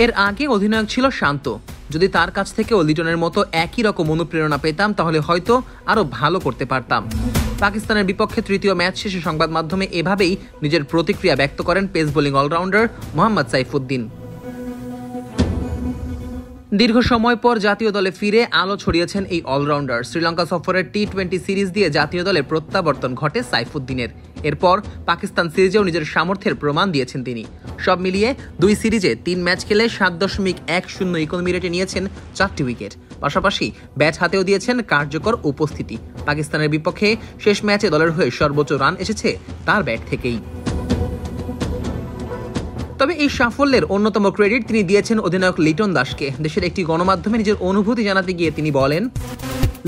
এর আগে অধিনায়ক ছিল শান্ত। যদি তার কাছ থেকেও লিটনের মতো একই রকম অনুপ্রেরণা পেতাম তাহলে হয়তো আরো ভালো করতে পারতাম। পাকিস্তানের বিপক্ষে তৃতীয় ম্যাচ শেষে সংবাদ মাধ্যমে এভাবেই নিজের প্রতিক্রিয়া ব্যক্ত করেন pace bowling all-rounder Mohammad Saifuddin. দীর্ঘ সময় পর জাতীয় দলে ফিরে আলো ছড়িয়েছেন এই অলরাউন্ডার। শ্রীলঙ্কা সফরের টি-20 সিরিজ দিয়ে জাতীয় দলে প্রত্যাবর্তন ঘটে সাইফুদ্দিনের। এরপর পাকিস্তান সিরিজেও নিজের সামর্থ্যের প্রমাণ দিয়েছেন তিনি। সব মিলিয়ে 2 সিরিজে 3 ম্যাচ খেলে 7.10 ইকোনমি রেটে নিয়েছেন 4টি উইকেট। পাশাপাশি ব্যাট হাতেও দিয়েছেন কার্যকর উপস্থিতি। পাকিস্তানের বিপক্ষে শেষ ম্যাচে দলের হয়ে সর্বোচ্চ রান এসেছে তার ব্যাট থেকেই। তবে এই সাফল্যের অন্যতম ক্রেডিট তিনি দিয়েছেন অধিনায়ক লিটন দাসকে। দেশের একটি গণমাধ্যমে নিজের অনুভূতি জানাতে গিয়ে তিনি বলেন,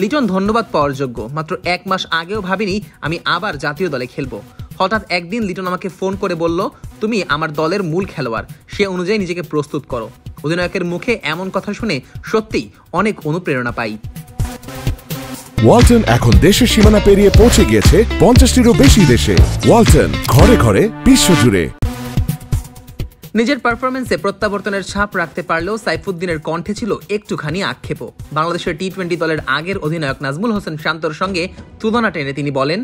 লিটন ধন্যবাদ পাওয়ার যোগ্য। মাত্র 1 মাস আগেও ভাবিনি আমি আবার জাতীয় দলে খেলবো। হঠাৎ একদিন লিটন আমাকে ফোন করে বলল, তুমি আমার দলের মূল খেলোয়াড়, সে অনুযায়ী নিজেকে প্রস্তুত করো। অধিনায়কের মুখে এমন কথা শুনে সত্যিই অনেক অনুপ্রেরণা পাই। ওয়ালটন এখন দেশের সীমানা পেরিয়ে পৌঁছে গিয়েছে 50টিরও বেশি দেশে। ওয়ালটন, ঘরে ঘরে, বিশ্বজুড়ে। নিজের পারফরমেন্সে প্রত্যাবর্তনের ছাপ রাখতে পারলেও সাইফুদ্দিনের কণ্ঠে ছিল একটুখানি আক্ষেপও। বাংলাদেশের টি-20 দলের আগের অধিনায়ক নাজমুল হোসেন শান্তর সঙ্গে তুলনা টেনে তিনি বলেন,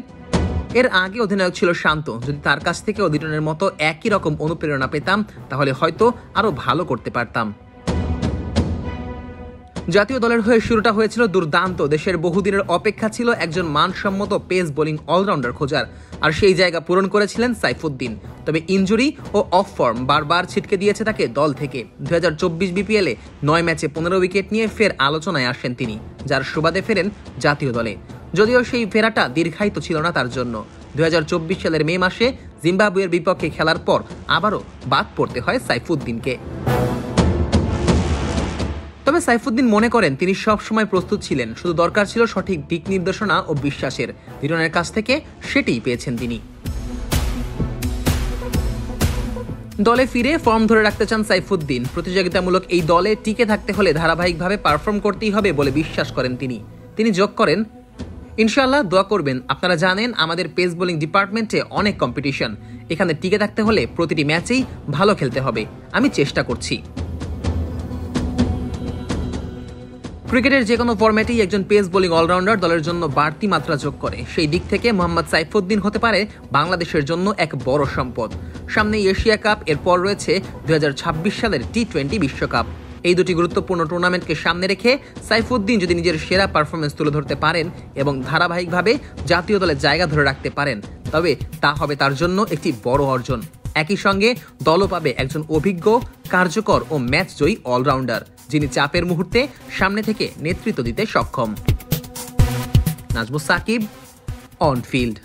এর আগে অধিনায়ক ছিল শান্ত। যদি তার কাছ থেকে লিটনের মতো একই রকম অনুপ্রেরণা পেতাম তাহলে হয়তো আরো ভালো করতে পারতাম। জাতীয় দলের হয়ে শুরুটা হয়েছিল দুর্দান্ত। দেশের বহুদিনের অপেক্ষা ছিল একজন মানসম্মত পেস বোলিং অলরাউন্ডার খোঁজার, আর সেই জায়গা পূরণ করেছিলেন সাইফুদ্দিন। তবে ইনজুরি ও অফ ফর্ম বারবার ছিটকে দিয়েছে তাকে দল থেকে। 2024 বিপিএলে 9 ম্যাচে 15 উইকেট নিয়ে ফের আলোচনায় আসেন তিনি, যার সুবাদে ফেরেন জাতীয় দলে। যদিও সেই ফেরাটা দীর্ঘায়িত ছিল না তার জন্য। 2024 সালের মে মাসে জিম্বাবুয়ের বিপক্ষে খেলার পর আবারও বাদ পড়তে হয় সাইফুদ্দিনকে। তবে সাইফুদ্দিন মনে করেন তিনি সব সময় প্রস্তুত ছিলেন, শুধু দরকার ছিল সঠিক দিক নির্দেশনা ও বিশ্বাসের। লিটনের কাছ থেকে সেটাই পেয়েছেন তিনি। দলে ফিরে ফর্ম ধরে রাখতে চান সাইফুদ্দিন। প্রতিযোগিতামূলক এই দলে টিকে থাকতে হলে ধারাবাহিকভাবে পারফর্ম করতেই হবে বলে বিশ্বাস করেন তিনি যোগ করেন, ইনশাআল্লাহ দোয়া করবেন। আপনারা জানেন আমাদের পেস বোলিং ডিপার্টমেন্টে অনেক কম্পিটিশন। এখানে টিকে থাকতে হলে প্রতিটি ম্যাচেই ভালো খেলতে হবে। আমি চেষ্টা করছি। ক্রিকেটের যে কোনো ফরম্যাটেই একজন পেস বোলিং অলরাউন্ডার দলের জন্য বাড়তি মাত্রা যোগ করে। সেই দিক থেকে মোহাম্মদ সাইফুদ্দিন হতে পারে বাংলাদেশের জন্য এক বড় সম্পদ। সামনে এশিয়া কাপ, এরপর রয়েছে 2026 সালের টি-20 বিশ্বকাপ। এই দুটি গুরুত্বপূর্ণ টুর্নামেন্টকে সামনে রেখে সাইফুদ্দিন যদি নিজের সেরা পারফরমেন্স তুলে ধরতে পারেন এবং ধারাবাহিকভাবে জাতীয় দলে জায়গা ধরে রাখতে পারেন, তবে তা হবে তার জন্য একটি বড় অর্জন। একই সঙ্গে দলও পাবে একজন অভিজ্ঞ, কার্যকর ও ম্যাচ জয়ী অলরাউন্ডার, যিনি চাপের মুহূর্তে সামনে থেকে নেতৃত্ব দিতে সক্ষম। Nazmus Sakib, on field.